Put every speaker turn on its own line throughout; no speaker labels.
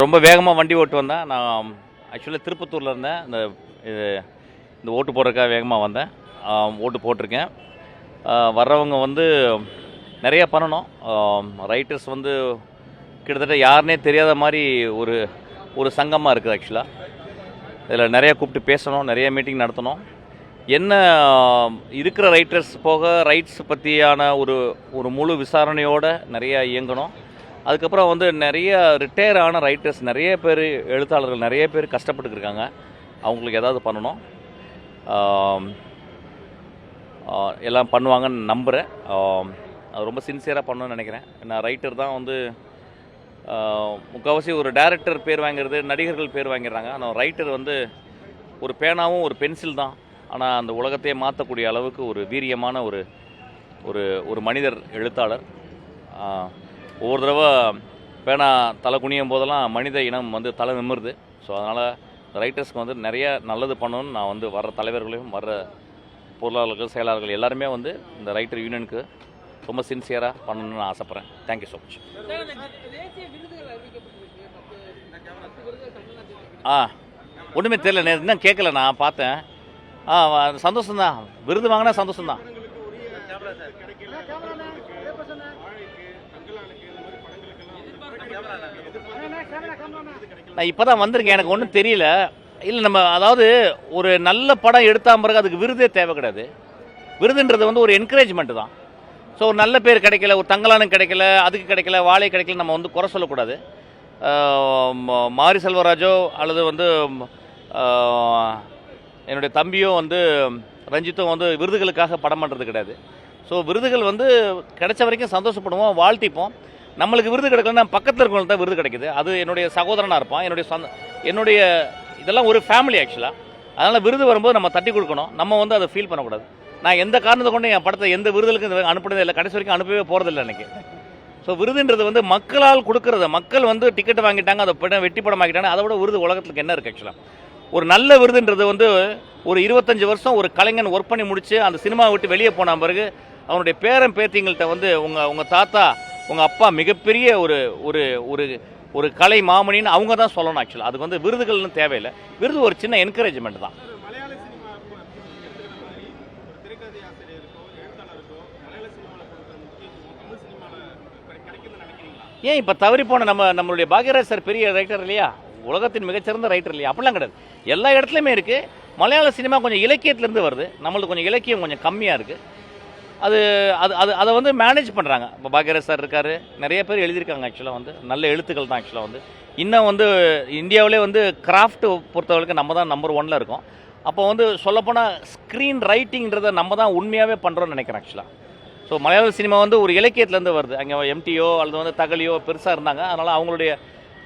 ரொம்ப வேகமாக வண்டி ஓட்டு வந்தேன். நான் ஆக்சுவலாக திருப்பத்தூரில் இருந்தேன். இந்த ஓட்டு போடுறதுக்காக வேகமாக வந்தேன். ஓட்டு போட்டிருக்கேன். வர்றவங்க வந்து நிறையா பண்ணணும். ரைட்டர்ஸ் வந்து கிட்டத்தட்ட யாருனே தெரியாத மாதிரி ஒரு சங்கமாக இருக்குது. ஆக்சுவலாக இதில் நிறையா கூப்பிட்டு பேசணும், நிறைய மீட்டிங் நடத்தணும். என்ன இருக்கிற ரைட்டர்ஸ் போக ரைட்ஸ் பற்றியான ஒரு முழு விசாரணையோடு நிறையா இயங்கணும். அதுக்கப்புறம் வந்து நிறைய ரிட்டையர் ஆன ரைட்டர்ஸ் நிறைய பேர், எழுத்தாளர்கள் நிறைய பேர் கஷ்டப்பட்டுருக்காங்க. அவங்களுக்கு ஏதாவது பண்ணணும். எல்லாம் பண்ணுவாங்கன்னு நம்புகிறேன். அது ரொம்ப சின்சியராக பண்ணணும்னு நினைக்கிறேன். நான் ரைட்டர் தான் வந்து முக்கால்வாசி ஒரு டைரக்டர் பேர் வாங்கிறது, நடிகர்கள் பேர் வாங்கிடுறாங்க. ஆனால் ரைட்டர் வந்து ஒரு பேனாவும் ஒரு பென்சில் தான். ஆனால் அந்த உலகத்தையே மாற்றக்கூடிய அளவுக்கு ஒரு வீரியமான ஒரு மனிதர் எழுத்தாளர். ஒவ்வொரு தடவை பேனா தலை குனியும் போதெல்லாம் மனித இனம் வந்து தலை நிமிருது. ஸோ அதனால் ரைட்டர்ஸ்க்கு வந்து நிறைய நல்லது பண்ணணும்னு நான் வந்து வர்ற தலைவர்களையும் வர்ற பொருளாளர்கள், செயலாளர்கள் எல்லாருமே வந்து இந்த ரைட்டர் யூனியனுக்கு ரொம்ப சின்சியராக பண்ணணும்னு நான் ஆசைப்பட்றேன். Thank you so much. ஒன்றுமே தெரியல, இன்னும் கேட்கல, நான் பார்த்தேன். சந்தோஷம்தான், விருது வாங்கினா சந்தோஷம்தான். நான் இப்போ தான் வந்திருக்கேன், எனக்கு ஒன்றும் தெரியல. இல்லை, நம்ம அதாவது ஒரு நல்ல படம் எடுத்தா பிறகு அதுக்கு விருதே தேவை கிடையாது. விருதுன்றது வந்து ஒரு என்கரேஜ்மெண்ட் தான். ஸோ ஒரு நல்ல பேர் கிடைக்கல, ஒரு தங்கலானுக்கு கிடைக்கல, அதுக்கு கிடைக்கல, வாழை கிடைக்கல, நம்ம வந்து குறை சொல்லக்கூடாது. மாரி செல்வராஜோ அல்லது வந்து என்னுடைய தம்பியும் வந்து ரஞ்சித்தும் வந்து விருதுகளுக்காக படம் பண்ணுறது கிடையாது. ஸோ விருதுகள் வந்து கிடைச்ச வரைக்கும் சந்தோஷப்படுவோம், வாழ்த்திப்போம். நம்மளுக்கு விருது கிடைக்கலன்னா பக்கத்தில் இருக்கவங்களுக்கு தான் விருது கிடைக்குது. அது என்னுடைய சகோதரனாக இருப்பான், என்னுடைய இதெல்லாம் ஒரு ஃபேமிலி ஆக்சுவலாக. அதனால் விருது வரும்போது நம்ம தட்டி கொடுக்கணும், நம்ம வந்து அதை ஃபீல் பண்ணக்கூடாது. நான் எந்த காரணத்தை கொண்டு என் படத்தை எந்த விருதுகளுக்கு அனுப்புனதே இல்லை, கடைசி வரைக்கும் அனுப்பவே போகிறதில்லை எனக்கு. ஸோ விருதுன்றது வந்து மக்களால் கொடுக்கறது. மக்கள் வந்து டிக்கெட் வாங்கிட்டாங்க, அதை படம் வெட்டி படம் ஆகிட்டாங்க, அதை விட விருது உலகத்துக்கு என்ன இருக்குது ஆக்சுவலாக? ஒரு நல்ல விருதுன்றது வந்து ஒரு 25 வருஷம் ஒரு கலைஞன் ஒர்க் பண்ணி முடித்து அந்த சினிமாவை விட்டு வெளியே போன பிறகு அவனுடைய பேரன் பேத்திங்கள்கிட்ட வந்து உங்கள் தாத்தா, உங்கள் அப்பா மிகப்பெரிய ஒரு கலை மாமணின்னு அவங்க தான் சொல்லணும் ஆக்சுவலாக. அதுக்கு வந்து விருதுகள்னு தேவையில்லை. விருது ஒரு சின்ன என்கரேஜ்மெண்ட் தான். ஏன் இப்போ தவறி போன நம்மளுடைய பாக்யராஜ் சார் பெரிய ரைட்டர் இல்லையா? உலகத்தின் மிகச்சிறந்த ரைட்டர் இல்லையா? அப்படிலாம் கிடையாது, எல்லா இடத்துலையுமே இருக்குது. மலையாள சினிமா கொஞ்சம் இலக்கியத்திலேருந்து வருது, நம்மளுக்கு கொஞ்சம் இலக்கியம் கொஞ்சம் கம்மியாக இருக்குது. அதை வந்து மேனேஜ் பண்ணுறாங்க. இப்போ பாக்யராஜ் சார் இருக்கார், நிறைய பேர் எழுதியிருக்காங்க. ஆக்சுவலாக வந்து நல்ல எழுத்துக்கள் தான். ஆக்சுவலாக வந்து இன்னும் வந்து இந்தியாவிலே வந்து கிராஃப்ட் பொறுத்தவரைக்கும் நம்ம தான் நம்பர் 1 இருக்கோம். அப்போ வந்து சொல்லப்போனால் ஸ்க்ரீன் ரைட்டிங்கிறத நம்ம தான் உண்மையாகவே பண்ணுறோன்னு நினைக்கிறேன் ஆக்சுவலாக. ஸோ மலையாள சினிமா வந்து ஒரு இலக்கியத்துலேருந்து வருது. அங்கே எம்டியோ அல்லது வந்து தகலியோ பெருசாக இருந்தாங்க, அதனால் அவங்களுடைய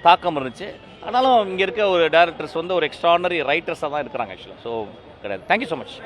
தாக்கம் இருந்துச்சு. ஆனாலும் இங்கே இருக்க ஒரு டைரக்டர்ஸ் வந்து ஒரு எக்ஸ்ட்ரானரி ரைட்டர்ஸாக தான் இருக்கிறாங்க ஆக்சுவலாக. ஸோ கிடையாது. Thank you so much.